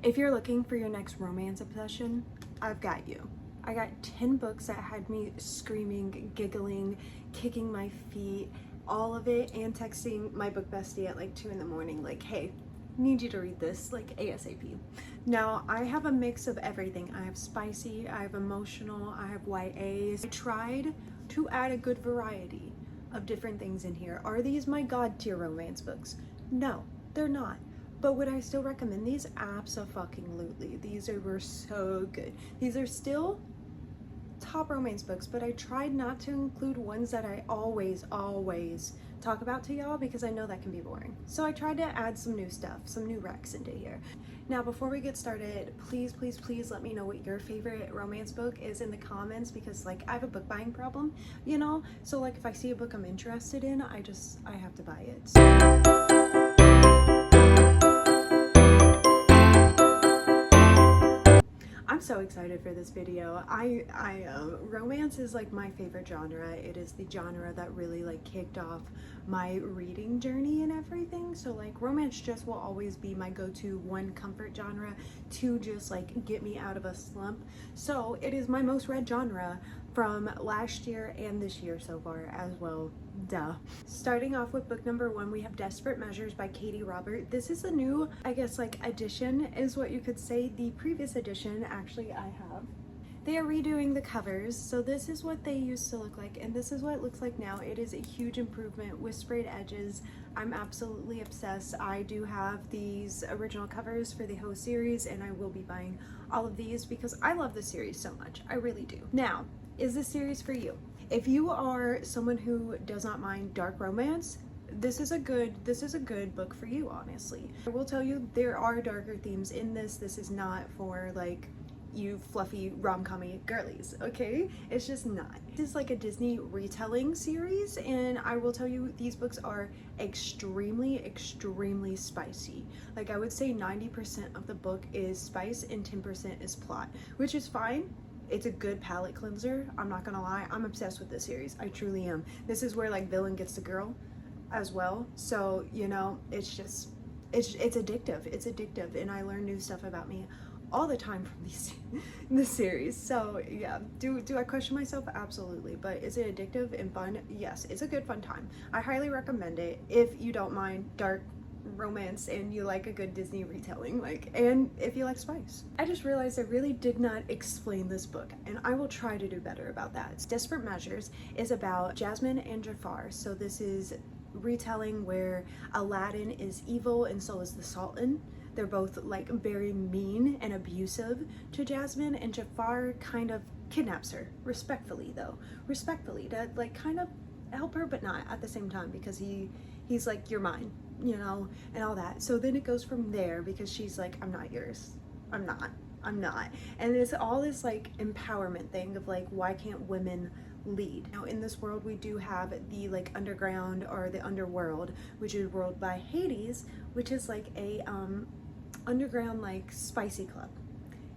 If you're looking for your next romance obsession, I've got you. I got 10 books that had me screaming, giggling, kicking my feet, all of it, and texting my book bestie at like 2 in the morning, like, hey, need you to read this, like ASAP. Now, I have a mix of everything. I have spicy, I have emotional, I have YAs. I tried to add a good variety of different things in here. Are these my god tier romance books? No, they're not. But would I still recommend these? Abso-fucking-lutely. These were so good. These are still top romance books, but I tried not to include ones that I always talk about to y'all because I know that can be boring. So I tried to add some new stuff, some new recs into here. Now, before we get started, please let me know what your favorite romance book is in the comments, because like I have a book buying problem, you know? So like if I see a book I'm interested in, I have to buy it. I'm so excited for this video. Romance is like my favorite genre. It is the genre that really like kicked off my reading journey and everything. So like romance just will always be my go-to, one, comfort genre, two, just like get me out of a slump. So it is my most read genre from last year and this year so far as well. Duh. Starting off with book number 1, we have Desperate Measures by Katie Robert. This is a new, I guess, like edition is what you could say. The previous edition, actually, I have. They are redoing the covers, so this is what they used to look like, and this is what it looks like now. It is a huge improvement with sprayed edges. I'm absolutely obsessed. I do have these original covers for the whole series, and I will be buying all of these because I love the series so much. I really do. Now, is this series for you? If you are someone who does not mind dark romance, this is a good book for you, honestly. I will tell you, there are darker themes in this. This is not for like you fluffy rom-com-y girlies, okay? It's just not. This is like a Disney retelling series, and I will tell you, these books are extremely spicy. Like I would say 90% of the book is spice and 10% is plot, which is fine. It's a good palate cleanser. I'm not gonna lie, I'm obsessed with this series. I truly am. This is where like villain gets the girl as well. So, you know, it's addictive. It's addictive, and I learn new stuff about me all the time from this series. So yeah, do I question myself? Absolutely. But is it addictive and fun? Yes, it's a good fun time. I highly recommend it if you don't mind dark romance and you like a good Disney retelling, like, and if you like spice. I just realized I really did not explain this book, and I will try to do better about that. Desperate Measures is about Jasmine and Jafar. So this is retelling where Aladdin is evil and so is the Sultan. They're both like very mean and abusive to Jasmine, and Jafar kind of kidnaps her, respectfully though, to like kind of help her, but not at the same time, because he's like, you're mine, you know, and all that. So then it goes from there, because she's like, I'm not yours. I'm not. And it's all this like empowerment thing of like, why can't women lead? Now in this world we do have the like underground or the underworld, which is ruled by Hades, which is like a underground like spicy club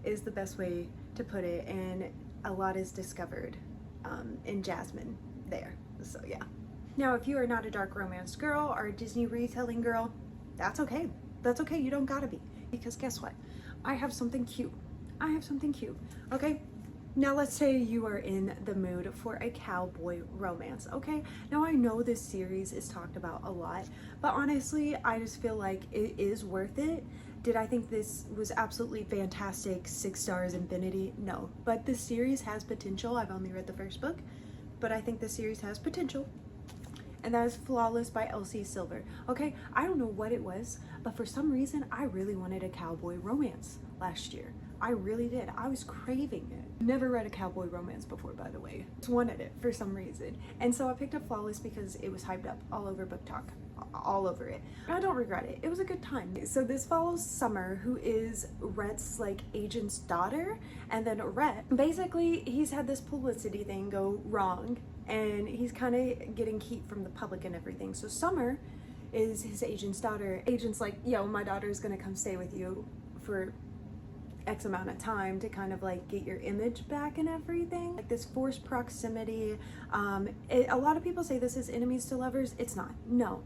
is the best way to put it, and a lot is discovered in Jasmine there. So yeah. Now, if you are not a dark romance girl or a Disney retelling girl, that's okay. That's okay. You don't gotta be, because guess what? I have something cute. Okay? Now, let's say you are in the mood for a cowboy romance, okay? Now, I know this series is talked about a lot, but honestly, I just feel like it is worth it. Did I think this was absolutely fantastic, 6 stars infinity? No, but this series has potential. I've only read the first book, but I think this series has potential. And that is Flawless by Elsie Silver. Okay, I don't know what it was, but for some reason, I really wanted a cowboy romance last year. I really did. I was craving it. Never read a cowboy romance before, by the way. Just wanted it for some reason. And so I picked up Flawless because it was hyped up all over BookTok. All over it. I don't regret it. It was a good time. So this follows Summer, who is Rhett's like agent's daughter, and then Rhett, basically he's had this publicity thing go wrong, and he's kind of getting heat from the public and everything. So Summer is his agent's daughter. Agent's like, yo, my daughter is gonna come stay with you for X amount of time to kind of like get your image back and everything. Like this forced proximity. A lot of people say this is enemies to lovers. It's not. No.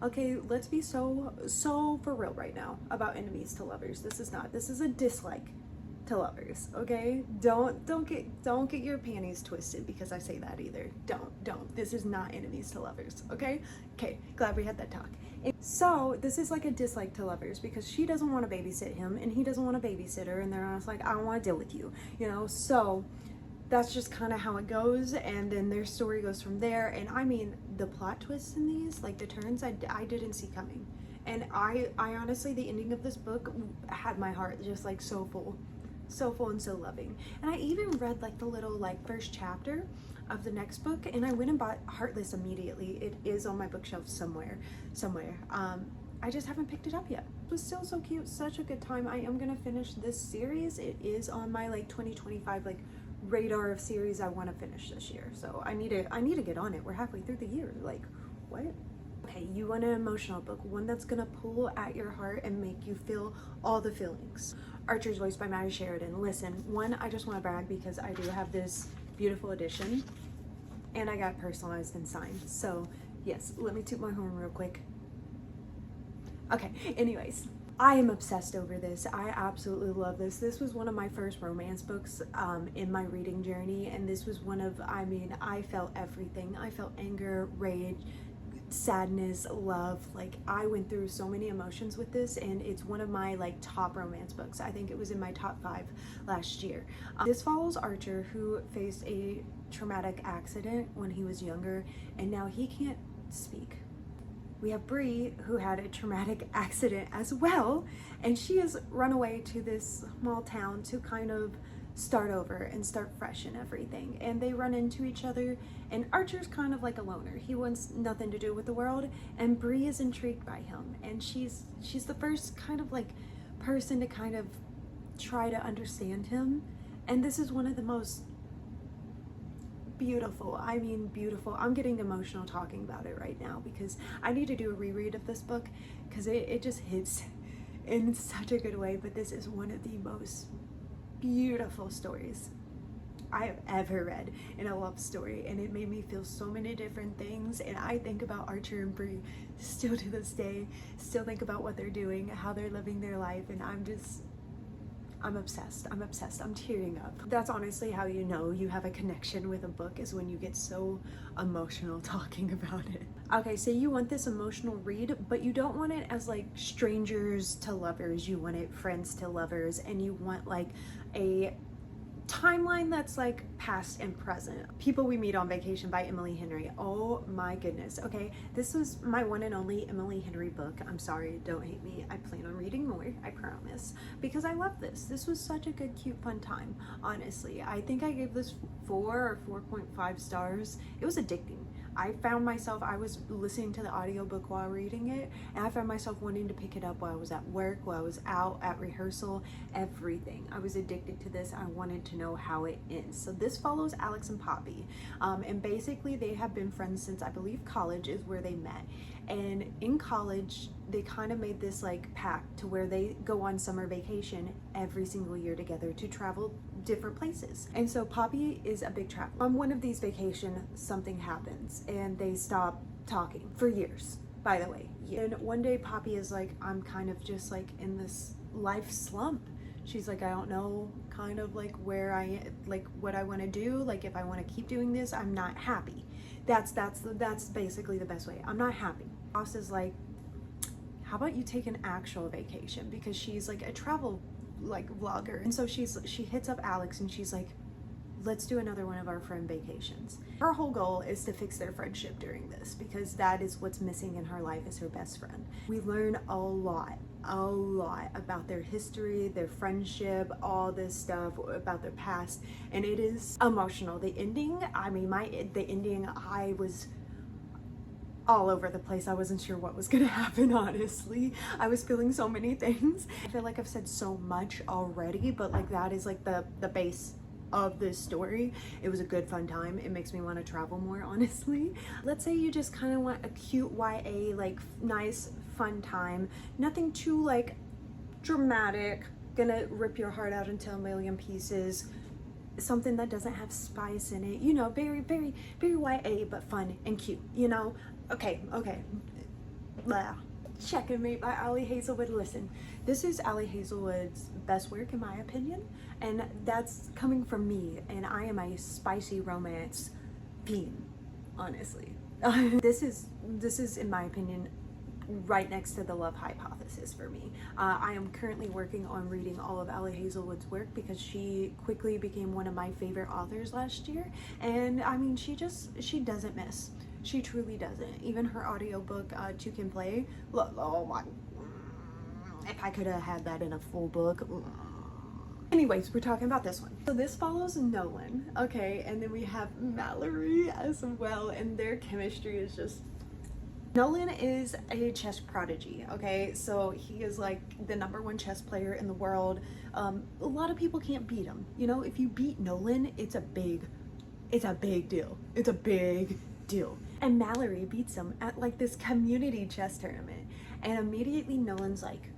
Okay, let's be so for real right now about enemies to lovers. This is not. This is a dislike to lovers. Okay, don't get your panties twisted because I say that either. Don't. This is not enemies to lovers. Okay, glad we had that talk. So this is like a dislike to lovers because she doesn't want to babysit him and he doesn't want to babysit her, and they're just like, I don't want to deal with you, you know. So that's just kind of how it goes, and then their story goes from there. And I mean, the plot twists in these, like the turns, I didn't see coming. And I honestly, the ending of this book had my heart just like so full and so loving. And I even read like the little like first chapter of the next book, and I went and bought Heartless immediately. It is on my bookshelf somewhere. I just haven't picked it up yet. It was still so cute, such a good time. I am gonna finish this series. It is on my like 2025 like radar of series I want to finish this year. So I need to get on it. We're halfway through the year. Like, what? Okay, you want an emotional book, one that's gonna pull at your heart and make you feel all the feelings. Archer's Voice by Maddie Sheridan. Listen, one, I just want to brag because I do have this beautiful edition and I got personalized and signed. So yes, let me toot my horn real quick. Okay, anyways, I am obsessed over this. I absolutely love this. This was one of my first romance books in my reading journey, and this was one of, I mean, I felt everything. I felt anger, rage, sadness, love. Like, I went through so many emotions with this, and it's one of my like top romance books. I think it was in my top 5 last year. This follows Archer, who faced a traumatic accident when he was younger, and now he can't speak. We have Bree, who had a traumatic accident as well, and she has run away to this small town to kind of start over and start fresh and everything. And they run into each other, and Archer's kind of like a loner. He wants nothing to do with the world, and Bree is intrigued by him, and she's the first kind of like person to kind of try to understand him. And this is one of the most beautiful, I mean beautiful. I'm getting emotional talking about it right now because I need to do a reread of this book because it just hits in such a good way. But this is one of the most beautiful stories I have ever read in a love story, and it made me feel so many different things. And I think about Archer and Bree still to this day, still think about what they're doing, how they're living their life, and I'm obsessed. I'm tearing up. That's honestly how you know you have a connection with a book, is when you get so emotional talking about it. Okay, so you want this emotional read, but you don't want it as like strangers to lovers. You want it friends to lovers, and you want like a timeline that's like past and present. People We Meet on Vacation by Emily Henry. Oh my goodness. Okay, this was my one and only Emily Henry book. I'm sorry, don't hate me. I plan on reading more, I promise, because I love this. This was such a good, cute, fun time. Honestly, I think I gave this 4 or 4.5 stars. It was addicting. I found myself, I was listening to the audiobook while reading it, and I found myself wanting to pick it up while I was at work, while I was out at rehearsal, everything. I was addicted to this. I wanted to know how it ends. So this follows Alex and Poppy, and basically they have been friends since, I believe, college is where they met. And in college, they kind of made this like pact to where they go on summer vacation every single year together to travel different places. And so Poppy is a big traveler. On one of these vacations, something happens and they stop talking for years, by the way. And one day Poppy is like, I'm kind of just like in this life slump. She's like, I don't know kind of like where I, like what I want to do. Like if I want to keep doing this, I'm not happy. That's basically the best way. I'm not happy. Boss is like, how about you take an actual vacation? Because she's like a travel like vlogger. And so she hits up Alex and she's like, let's do another one of our friend vacations. Her whole goal is to fix their friendship during this, because that is what's missing in her life, is her best friend. We learn a lot about their history, their friendship, all this stuff about their past, and it is emotional. The ending, I mean, I was all over the place. I wasn't sure what was gonna happen, honestly. I was feeling so many things. I feel like I've said so much already, but like that is like the base of this story. It was a good fun time. It makes me want to travel more, honestly. Let's say you just kind of want a cute YA, like nice fun time, nothing too like dramatic, gonna rip your heart out into a million pieces, something that doesn't have spice in it, you know, very, very, very YA, but fun and cute, you know? Okay. Blah. Checkmate by Ali Hazelwood. Listen, this is Ali Hazelwood's best work in my opinion, and that's coming from me, and I am a spicy romance fiend, honestly. This is in my opinion right next to The Love Hypothesis for me. I am currently working on reading all of Ali Hazelwood's work because she quickly became one of my favorite authors last year, and I mean, she doesn't miss. She truly doesn't. Even her audiobook, Two Can Play, oh my, if I could have had that in a full book. Anyways, we're talking about this one. So this follows Nolan, okay, and then we have Mallory as well, and their chemistry is just... Nolan is a chess prodigy, okay? So he is like the #1 chess player in the world. A lot of people can't beat him. You know, if you beat Nolan, it's a big deal. It's a big deal. And Mallory beats him at like this community chess tournament. And immediately Nolan's like,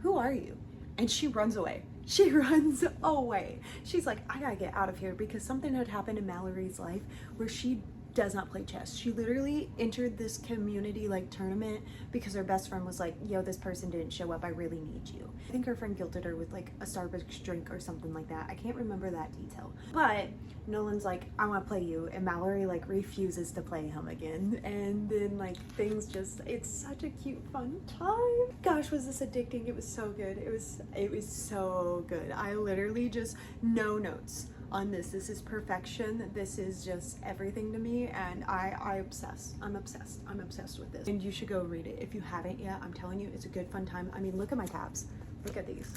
"Who are you?" And she runs away. She runs away. She's like, "I gotta get out of here," because something had happened in Mallory's life where she does not play chess. She literally entered this community like tournament because her best friend was like, "Yo, this person didn't show up, I really need you." I think her friend guilted her with like a Starbucks drink or something like that. I can't remember that detail. But Nolan's like, "I want to play you," and Mallory like refuses to play him again. And then like things just, it's such a cute fun time. Gosh, was this addicting. It was so good. It was so good. I literally just no notes on this. This is perfection. This is just everything to me, and I obsess. I'm obsessed with this, and you should go read it if you haven't yet. I'm telling you, it's a good fun time. I mean, look at my tabs. Look at these.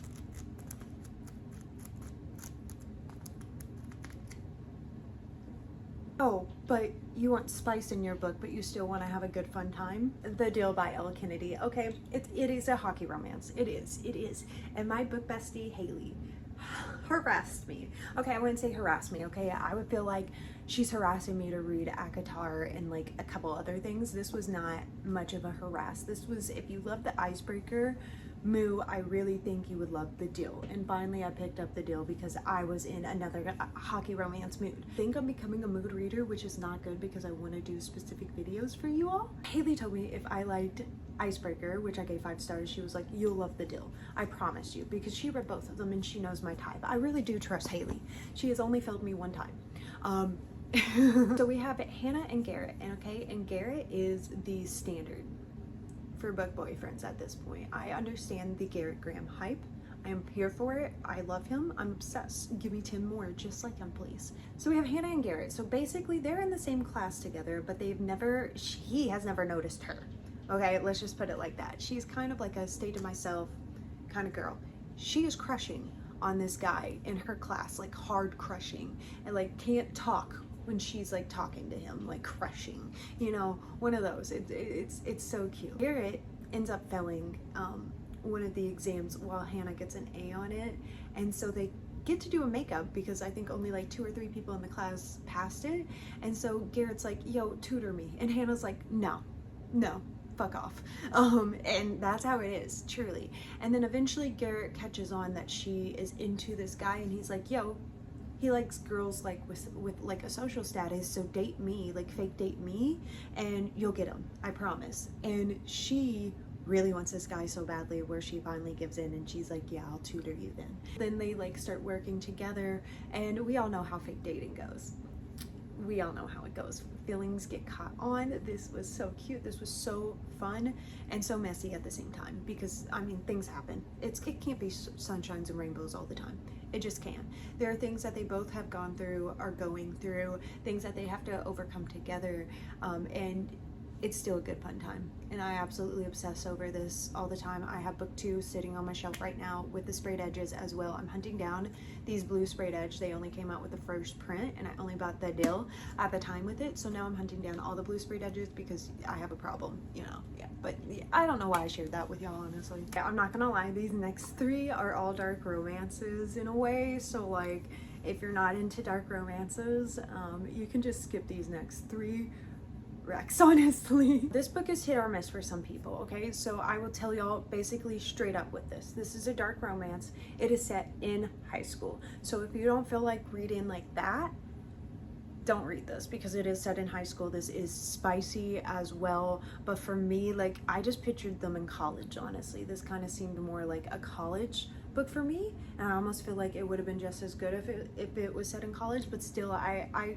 Oh, but you want spice in your book, but you still want to have a good fun time? The Deal by Elle Kennedy. Okay, it is a hockey romance. It is. And my book bestie, Haley, harassed me. Okay, I wouldn't say harass me, okay? I would feel like she's harassing me to read ACOTAR and like a couple other things. This was not much of a harass. This was, if you love The Icebreaker, Moo, I really think you would love The Deal. And finally I picked up The Deal because I was in another hockey romance mood. I think I'm becoming a mood reader, which is not good because I want to do specific videos for you all. Haley told me if I liked Icebreaker, which I gave 5 stars, she was like, "You'll love The Deal. I promise you," because she read both of them and she knows my type. I really do trust Haley. She has only failed me one time. So we have Hannah and Garrett, and okay, and Garrett is the standard for book boyfriends at this point. I understand the Garrett Graham hype. I am here for it. I love him. I'm obsessed. Give me 10 more just like him, please. So we have Hannah and Garrett. So basically they're in the same class together, but he has never noticed her. Okay, let's just put it like that. She's kind of like a stay to myself kind of girl. She is crushing on this guy in her class, like hard crushing, and like can't talk when she's like talking to him, like crushing, you know, one of those. It's so cute. Garrett ends up failing one of the exams while Hannah gets an A on it, and so they get to do a makeup because I think only like 2 or 3 people in the class passed it, and so Garrett's like, "Yo, tutor me," and Hannah's like, no, fuck off. And that's how it is, truly. And then eventually Garrett catches on that she is into this guy, and he's like, "Yo, he likes girls like with like a social status, so date me, like fake date me, and you'll get him, I promise." And she really wants this guy so badly where she finally gives in and she's like, "Yeah, I'll tutor you then." Then they like start working together, and we all know how fake dating goes. We all know how it goes. Feelings get caught on. This was so cute. This was so fun and so messy at the same time, because I mean, things happen. It can't be sunshines and rainbows all the time. It just can't. There are things that they both have gone through, are going through, things that they have to overcome together, and it's still a good fun time. And I absolutely obsess over this all the time. I have book 2 sitting on my shelf right now with the sprayed edges as well. I'm hunting down these blue sprayed edge. They only came out with the first print, and I only bought the deal at the time with it, so now I'm hunting down all the blue sprayed edges because I have a problem, you know. Yeah, but yeah, I don't know why I shared that with y'all, honestly. Yeah, I'm not gonna lie, these next 3 are all dark romances in a way, so like if you're not into dark romances, you can just skip these next 3. wrecks, honestly. This book is hit or miss for some people, okay? So I will tell y'all basically straight up with this. This is a dark romance. It is set in high school. So if you don't feel like reading like that, don't read this, because it is set in high school. This is spicy as well, but for me, like, I just pictured them in college, honestly. This kind of seemed more like a college book for me, and I almost feel like it would have been just as good if it was set in college. But still,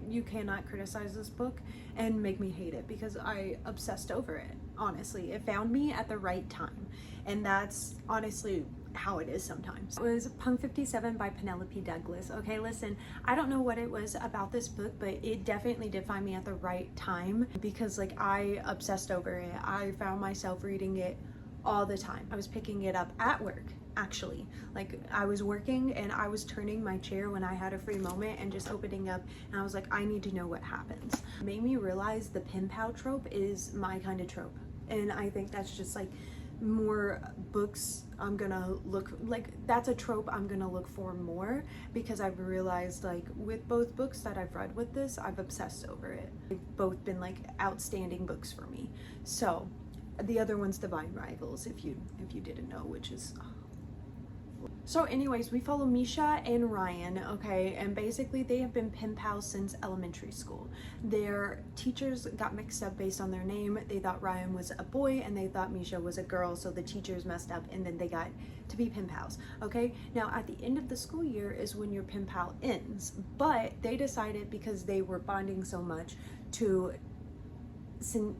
you cannot criticize this book and make me hate it, because I obsessed over it. Honestly, it found me at the right time, and that's honestly how it is sometimes. It was Punk 57 by Penelope Douglas. Okay, listen, I don't know what it was about this book, but it definitely did find me at the right time, because like I obsessed over it. I found myself reading it all the time. I was picking it up at work, actually. Like, I was working and I was turning my chair when I had a free moment and just opening up, and I was like, I need to know what happens. It made me realize the pen pal trope is my kind of trope, and I think that's just like more books I'm gonna look like, that's a trope I'm gonna look for more, because I've realized, like, with both books that I've read with this, I've obsessed over it. They've both been like outstanding books for me. So the other one's Divine Rivals, if you didn't know, which is So anyways, we follow Misha and Ryan, okay, and basically they have been pen pals since elementary school. Their teachers got mixed up based on their name. They thought Ryan was a boy and they thought Misha was a girl, so the teachers messed up and then they got to be pen pals, okay? Now at the end of the school year is when your pen pal ends, but they decided, because they were bonding so much, to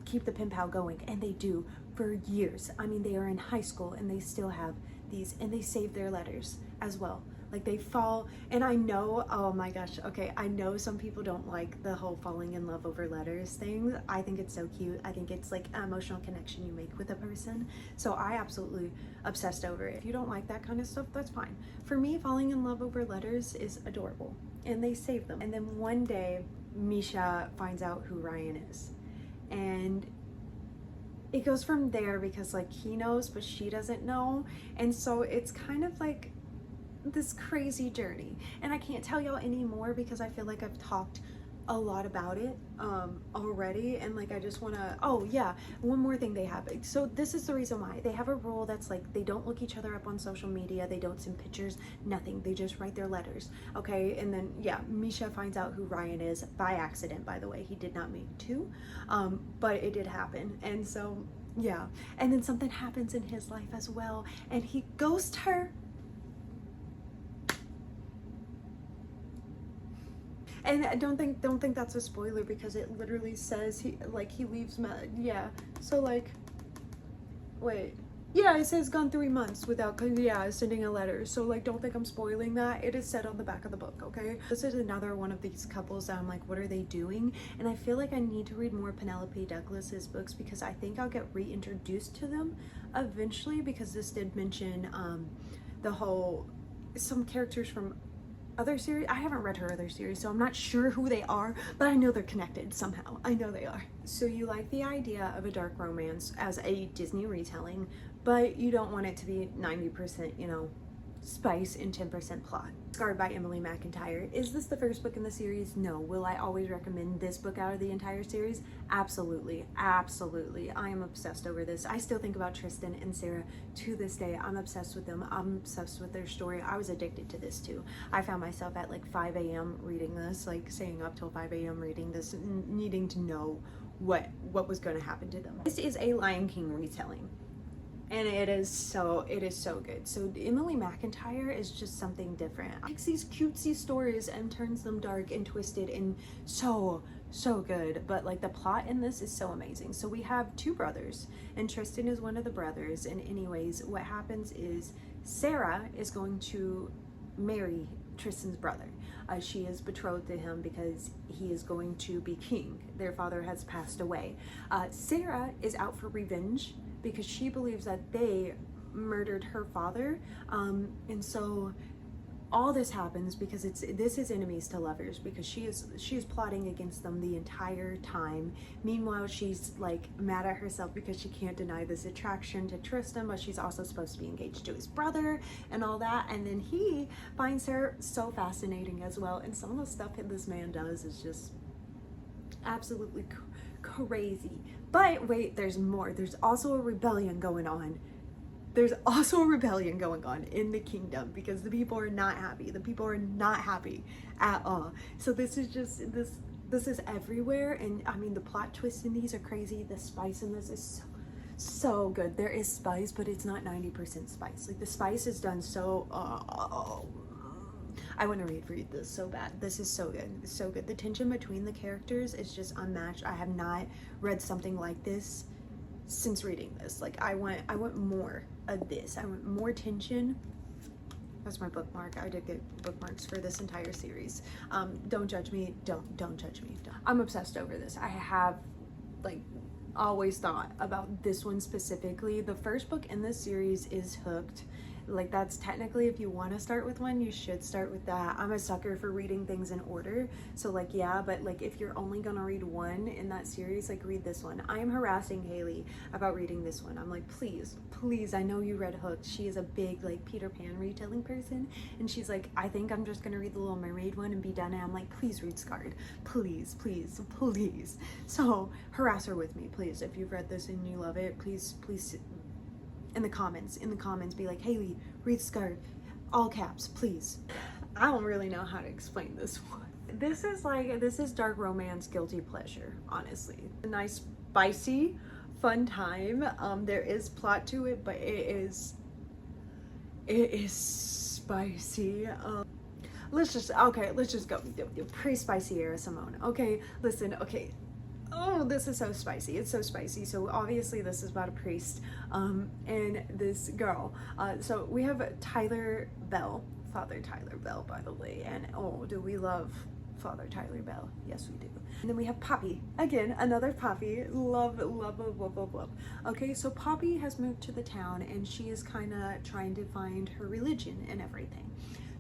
keep the pen pal going, and they do for years. I mean, they are in high school and they still have these, and they save their letters as well. Like, they fall, and I know, oh my gosh, okay, I know some people don't like the whole falling in love over letters thing. I think it's so cute. I think it's like an emotional connection you make with a person. So I absolutely obsessed over it. If you don't like that kind of stuff, that's fine. For me, falling in love over letters is adorable, and they save them. And then one day, Misha finds out who Ryan is, and it goes from there, because like he knows but she doesn't know, and so it's kind of like this crazy journey. And I can't tell y'all anymore because I feel like I've talked a lot about it already, and like I just want to, oh yeah, one more thing they have. So this is the reason why they have a rule that's like, they don't look each other up on social media, they don't send pictures, nothing, they just write their letters, okay? And then yeah, Misha finds out who Ryan is by accident, by the way. He did not mean to, but it did happen. And so yeah, and then something happens in his life as well, and he ghosts her. And don't think that's a spoiler, because it literally says he leaves yeah, so like, wait, yeah, it says gone 3 months without, yeah, sending a letter. So like, don't think I'm spoiling that. It is said on the back of the book, okay? This is another one of these couples that I'm like, what are they doing? And I feel like I need to read more Penelope Douglas's books, because I think I'll get reintroduced to them eventually, because this did mention some characters from other series. I haven't read her other series, so I'm not sure who they are, but I know they're connected somehow. I know they are. So you like the idea of a dark romance as a Disney retelling, but you don't want it to be 90%, you know, spice and 10% plot. Scarred by Emily McIntyre. Is this the first book in the series? No. Will I always recommend this book out of the entire series? Absolutely. Absolutely. I am obsessed over this. I still think about Tristan and Sarah to this day. I'm obsessed with them. I'm obsessed with their story. I was addicted to this too. I found myself at like 5 a.m. reading this, like staying up till 5 a.m. reading this, needing to know what was going to happen to them. This is a Lion King retelling, and it is so good. So Emily McIntyre is just something different. Takes these cutesy stories and turns them dark and twisted and so good. But like, the plot in this is so amazing. So we have two brothers, and Tristan is one of the brothers. And anyways, what happens is Sarah is going to marry Tristan's brother. She is betrothed to him because he is going to be king. Their father has passed away. Sarah is out for revenge because she believes that they murdered her father, and so all this happens because this is enemies to lovers, because she is plotting against them the entire time. Meanwhile, she's like mad at herself because she can't deny this attraction to Tristan, but she's also supposed to be engaged to his brother and all that. And then he finds her so fascinating as well, and some of the stuff that this man does is just absolutely crazy. But wait, there's more. There's also a rebellion going on. There's also a rebellion going on in the kingdom because the people are not happy. The people are not happy at all. So this is just, this is everywhere. And I mean, the plot twists in these are crazy. The spice in this is so good. There is spice, but it's not 90% spice. Like the spice is done so, I want to read this so bad. This is so good. It's so good. The tension between the characters is just unmatched. I have not read something like this since reading this. Like I want more of this. I want more tension. That's my bookmark. I did get bookmarks for this entire series. Don't judge me. Don't judge me. I'm obsessed over this. I have like always thought about this one specifically. The first book in this series is Hooked. Like that's technically, if you want to start with one, you should start with that. I'm a sucker for reading things in order, so like yeah, but like if you're only gonna read one in that series, like read this one. I am harassing Haley about reading this one. I'm like, please, I know you read Hooked. She is a big like Peter Pan retelling person, and she's like, I think I'm just gonna read the Little Mermaid one and be done. And I'm like, please read Scarred, please. So harass her with me, please. If you've read this and you love it, please in the comments be like, Haley, read Scarred, all caps, please. I don't really know how to explain this one. This is dark romance guilty pleasure, honestly. A nice spicy fun time. There is plot to it, but it is spicy. Let's just go pre-spicy era Simone. Okay, listen, okay. Oh, this is so spicy. It's so spicy. So obviously this is about a priest and this girl. So we have Tyler Bell, Father Tyler Bell, by the way. And oh, do we love Father Tyler Bell? Yes, we do. And then we have Poppy. Again, another Poppy. Love. Okay, so Poppy has moved to the town and she is kind of trying to find her religion and everything.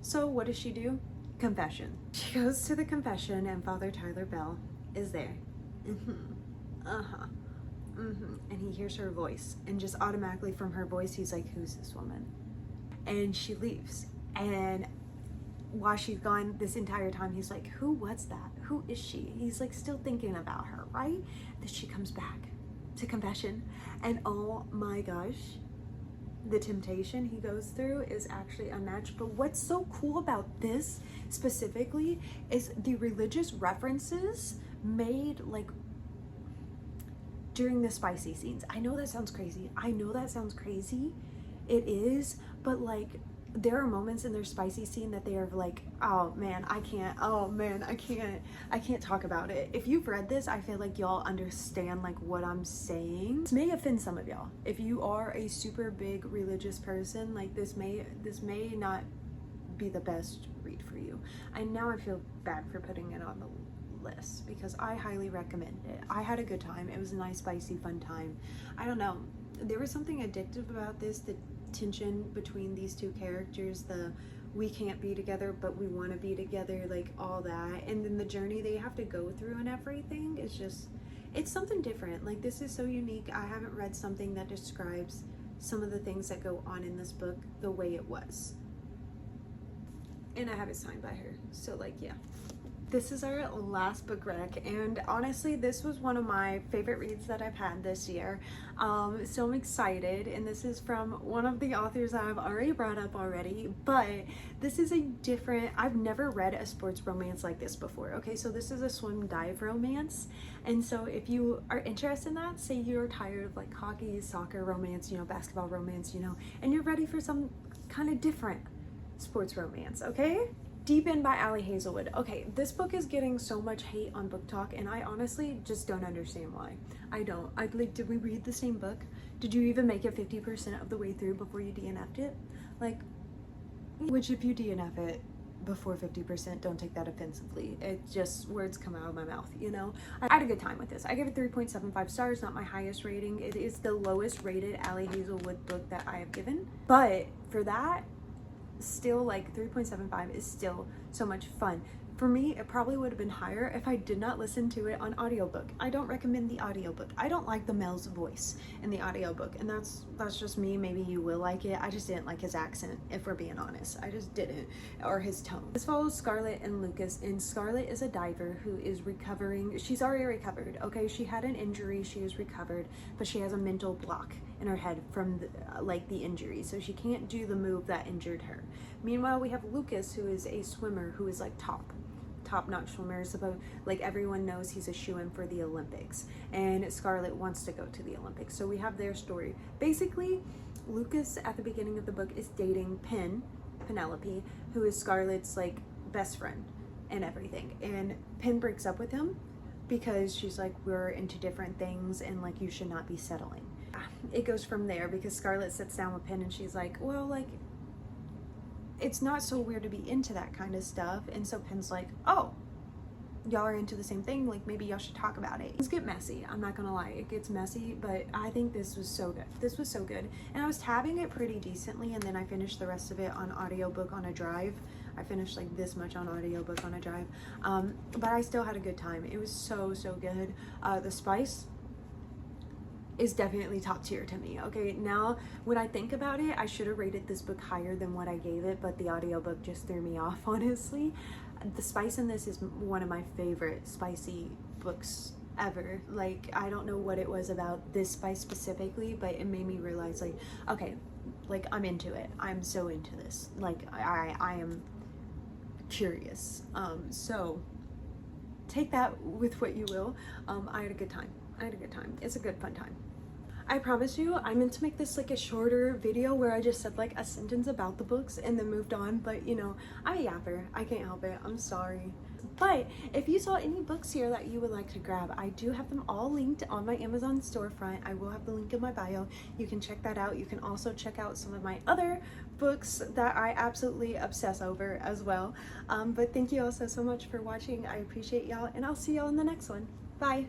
So what does she do? Confession. She goes to the confession and Father Tyler Bell is there. And he hears her voice, and just automatically from her voice he's like, who's this woman? And she leaves, and while she's gone this entire time he's like, what's that? Who is she? He's like still thinking about her, right? Then she comes back to confession, and oh my gosh, the temptation he goes through is actually unmatched. But what's so cool about this specifically is the religious references made like during the spicy scenes. I know that sounds crazy. It is, but like there are moments in their spicy scene that they are like, oh man, I can't talk about it. If you've read this, I feel like y'all understand like what I'm saying. This may offend some of y'all. If you are a super big religious person, like this may not be the best read for you. And now I feel bad for putting it on the list because I highly recommend it. I had a good time. It was a nice, spicy, fun time. I don't know. There was something addictive about this. The tension between these two characters, the we can't be together but we want to be together, like all that, and then the journey they have to go through and everything is just, it's something different. Like this is so unique. I haven't read something that describes some of the things that go on in this book the way it was, and I have it signed by her. So like yeah, this is our last book rec, and honestly this was one of my favorite reads that I've had this year. So I'm excited, and this is from one of the authors that I've already brought up already, but this is a different, I've never read a sports romance like this before. Okay, so this is a swim dive romance, and so if you are interested in that, say you're tired of like hockey, soccer romance, you know, basketball romance, you know, and you're ready for some kind of different sports romance, okay? Deep In by Ali Hazelwood. Okay, this book is getting so much hate on BookTok, and I honestly just don't understand why. I'd like, did we read the same book? Did you even make it 50% of the way through before you DNF'd it? Like, which if you DNF it before 50%, don't take that offensively. It just, words come out of my mouth, you know? I had a good time with this. I gave it 3.75 stars, not my highest rating. It is the lowest rated Ali Hazelwood book that I have given, but for that, still like 3.75 is still so much fun. For me, it probably would have been higher if I did not listen to it on audiobook. I don't recommend the audiobook. I don't like the male's voice in the audiobook, and that's just me. Maybe you will like it. I just didn't like his accent, if we're being honest. I just didn't, or his tone. This follows Scarlett and Lucas, and Scarlett is a diver who is recovering. She's already recovered, okay? She had an injury, she is recovered, but she has a mental block in her head from the injury, so she can't do the move that injured her. Meanwhile, we have Lucas, who is a swimmer, who is like top-notch swimmer. So like everyone knows he's a shoo-in for the Olympics, and Scarlett wants to go to the Olympics. So we have their story. Basically, Lucas at the beginning of the book is dating Penelope, who is Scarlett's like best friend and everything, and Pen breaks up with him because she's like, we're into different things and like you should not be settling. It goes from there because Scarlett sits down with Pen and she's like, well, like, it's not so weird to be into that kind of stuff. And so Pen's like, oh, y'all are into the same thing, like maybe y'all should talk about it. Things get messy, I'm not gonna lie, it gets messy, but I think this was so good. This was so good. And I was tabbing it pretty decently, and then I finished the rest of it on audiobook on a drive. I finished like this much on audiobook on a drive, but I still had a good time. It was so good. The spice is definitely top tier to me. Okay, now when I think about it, I should have rated this book higher than what I gave it, but the audiobook just threw me off, honestly. The spice in this is one of my favorite spicy books ever. Like, I don't know what it was about this spice specifically, but it made me realize, like, okay, like I'm into it. I'm so into this. Like I am curious. So take that with what you will. I had a good time. It's a good fun time. I promise you, I meant to make this like a shorter video where I just said like a sentence about the books and then moved on, but you know, I'm a yapper. I can't help it. I'm sorry. But if you saw any books here that you would like to grab, I do have them all linked on my Amazon storefront. I will have the link in my bio. You can check that out. You can also check out some of my other books that I absolutely obsess over as well. But thank you all so much for watching. I appreciate y'all, and I'll see y'all in the next one. Bye.